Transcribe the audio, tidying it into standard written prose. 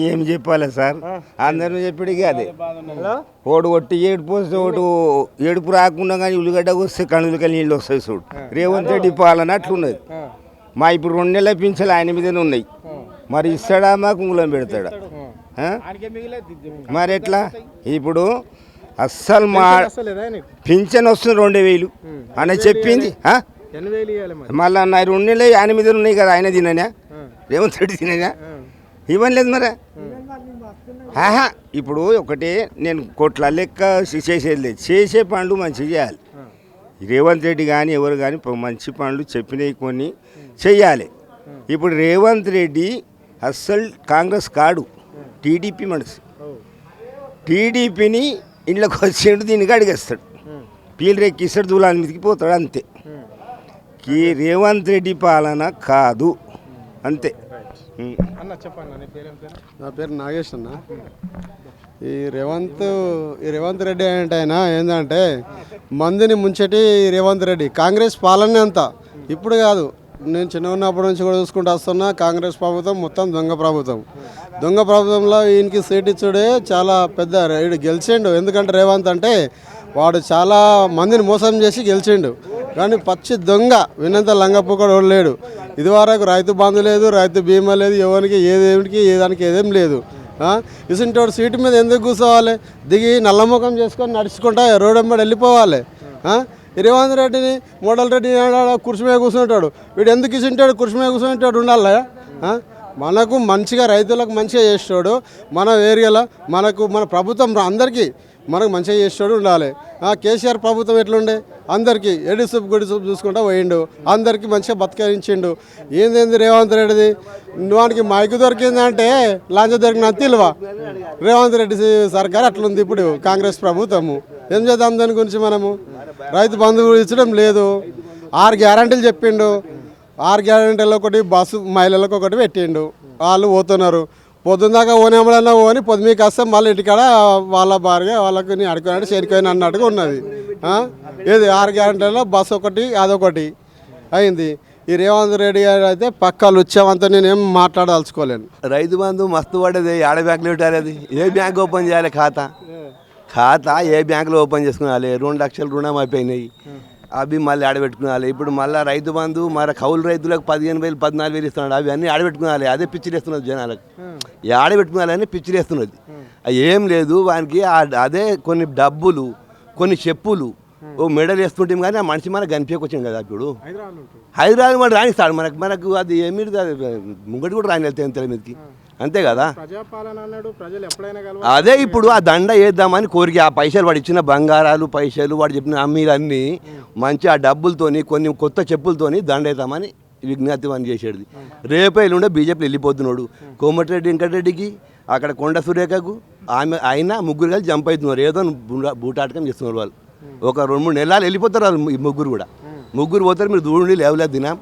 ఏం చెప్పాలి సార్, అందరూ చెప్పిడికి అదే. ఓటు కొట్టి ఏడుపు వస్తే ఓటు ఏడుపు రాకుండా కానీ ఉల్లిగడ్డకు వస్తే కణులకి నీళ్ళు వస్తాయి చూడు. రేవంత్ రెడ్డి పాలన అట్లున్నది. మా ఇప్పుడు 2 నెలల పింఛలు ఆయన మీదనే ఉన్నాయి. మరి ఇస్తాడా మాకు కుంగులం పెడతాడా? మరి ఎట్లా ఇప్పుడు అస్సలు మా పింఛన్ వస్తుంది 2000 అని చెప్పింది. మళ్ళీ నా 2 నెలలు ఆయన మీద ఉన్నాయి కదా, ఆయన తిననా రేవంత్ రెడ్డి తిననా? ఇవ్వని లేదు మరి. ఇప్పుడు ఒకటే నేను కోట్ల లెక్క చేసేది లేదు. చేసే పనులు మంచిగా చేయాలి. రేవంత్ రెడ్డి కానీ ఎవరు కానీ మంచి పనులు చెప్పినవి కొన్ని చెయ్యాలి. ఇప్పుడు రేవంత్ రెడ్డి అస్సలు కాంగ్రెస్ కాడు, టీడీపీ మనసు. టీడీపీని ఇంట్లోకి వచ్చేడు, దీనికి అడిగేస్తాడు, పీలు రెక్కిస్తాడు, దూలాల మీదకి పోతాడు, అంతే. రేవంత్ రెడ్డి పాలన కాదు, అంతే. నా పేరు నాగేష్ అన్న. ఈ రేవంత్ రెడ్డి అంటే ఆయన ఏంటంటే మందిని ముంచటి రేవంత్ రెడ్డి. కాంగ్రెస్ పాలనే అంతా, ఇప్పుడు కాదు, నేను చిన్న ఉన్నప్పటి నుంచి కూడా చూసుకుంటూ వస్తున్నా. కాంగ్రెస్ ప్రభుత్వం మొత్తం దొంగ ప్రభుత్వం. దొంగ ప్రభుత్వంలో ఈయనకి సీట్ ఇచ్చుడే చాలా పెద్ద వీడు గెలిచిండు. ఎందుకంటే రేవంత్ అంటే వాడు చాలా మందిని మోసం చేసి గెలిచిండు. కానీ పచ్చి దొంగ, వినంత లంగపుక్కడు లేడు. ఇదివరకు రైతు బంధు లేదు, రైతు బీమా లేదు, ఎవరికి ఏదేమిటికి ఏదానికి ఏదేం లేదు. ఇసుంటోడు సీటు మీద ఎందుకు కూర్చోవాలి? దిగి నల్లముఖం చేసుకొని నడుచుకుంటా రోడ్ వెంబడి వెళ్ళిపోవాలి. రేవంత్ రెడ్డిని మోడల్ రెడ్డి కుర్చీ మీద కూర్చుంటాడు. వీడు ఎందుకు ఇసుంటాడు? కుర్చీ మీద కూర్చుంటాడు ఉండాలి. మనకు మంచిగా రైతులకు మంచిగా చేస్తాడు. మన ఏరియాలో మన ప్రభుత్వం అందరికీ మనకు మంచిగా చేస్తాడు ఉండాలి. కేసీఆర్ ప్రభుత్వం ఎట్లుండే? అందరికీ ఎడి సూపు గుడి సూపు చూసుకుంటా పోయిండు, అందరికీ మంచిగా బతకరించిండు. ఏంది రేవంత్ రెడ్డిది? వానికి మైకు దొరికిందంటే లాంచ దొరికిన తిలువా. రేవంత్ రెడ్డి సర్కార్ అట్లుంది ఇప్పుడు, కాంగ్రెస్ ప్రభుత్వము. ఏం చేద్దాం దాని గురించి? మనము రైతు బంధువు ఇచ్చడం లేదు. 6 గ్యారంటీలు చెప్పిండు. 6 గ్యారంటీలు ఒకటి బస్సు మహిళలకు ఒకటి పెట్టిండు. వాళ్ళు పోతున్నారు. పొద్దున్నాక ఓనేమడన్నా ఓని పొద్దుమీకి వస్తే మళ్ళీ ఇంటికాడ వాళ్ళ భార్య వాళ్ళకి నీ అడుగున్నాడు చేరిపోయిన అన్నట్టుగా ఉన్నది. ఏది 6 గ్యారంటీలో బస్సు ఒకటి అదొకటి అయింది. ఈ రేవంత్ రెడ్డి గారు అయితే పక్కలు వచ్చామంతా నేనేం మాట్లాడదలుచుకోలేను. రైతు బంధు మస్తు పడ్డది. ఆడ బ్యాంకులో పెట్టారు. అది ఏ బ్యాంక్ ఓపెన్ చేయాలి? ఖాతా ఏ బ్యాంకులో ఓపెన్ చేసుకున్నాలి? 2 లక్షల రుణం అయిపోయినాయి, అవి మళ్ళీ ఆడబెట్టుకున్నాలి. ఇప్పుడు మళ్ళీ రైతు బంధు మరి కౌలు రైతులకు 15,000 14,000 ఇస్తున్నాడు. అవి అన్నీ ఆడబెట్టుకున్నాలి. అదే పిచ్చిలేస్తున్నది జనాలకు. ఆడబెట్టుకున్నాలని పిచ్చిలేస్తున్నది. ఏం లేదు వానికి. అదే కొన్ని డబ్బులు, కొన్ని చెప్పులు, ఓ మెడల్ వేస్తుంటాం. కానీ ఆ మనిషి మనకు కనిపించకొచ్చింది కదా. ఇప్పుడు హైదరాబాద్ మరి రాణిస్తాడు మనకు అది ఏమి ముంగటి కూడా రాని వెళ్తే తెల మీదకి, అంతే కదా. అదే ఇప్పుడు ఆ దండ వేద్దామని కోరిక. ఆ పైసలు వాడు ఇచ్చిన బంగారాలు పైసలు వాడు చెప్పిన అమ్మీలన్నీ మంచి ఆ డబ్బులతోని కొన్ని కొత్త చెప్పులతోని దండ వేద్దామని విజ్ఞప్తి అని చేసేది. రేపే ఎల్లుండే బీజేపీ వెళ్ళిపోతున్నాడు. కోమటిరెడ్డి వెంకటరెడ్డికి, అక్కడ కొండ సురేఖకు ఆయన ముగ్గురు కలిసి జంప్ అవుతున్నారు. ఏదో బూటాటకం చేస్తున్నారు వాళ్ళు. ఒక 2-3 నెలలు వెళ్ళిపోతారు వాళ్ళు. ఈ ముగ్గురు పోతారు. మీరు దూడుండి లేవలేదు దినం.